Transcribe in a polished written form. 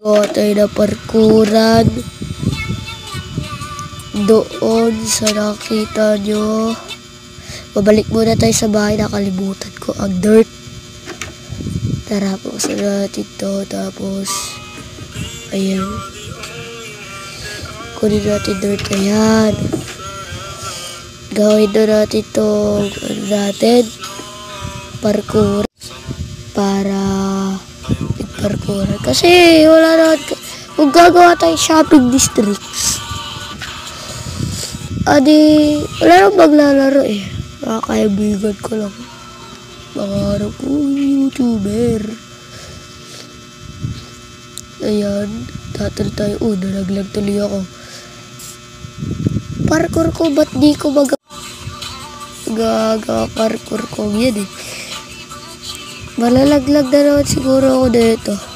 Gawa tayo na parkuran. Doon sa nakita nyo. Babalik muna tayo sa bahay. Nakalimutan ko ang dirt. Tara, buksan natin to. Tapos, ayan. Kunin natin dirt. Ayan. Gawin na natin to. Ano natin? Parkour. Para parkour. Kasi wala naman. Kung gagawa tayo shopping districts. Adi, wala nang maglalaro eh. Mga kaibigan ko lang. Mga harap ko, YouTuber. Ayan. Tatal tayo. Nalaglag tuloy ako. Parkour ko, ba't di ko gagawa parkour ko? Yan eh. Malalaglag na naman siguro ako dito.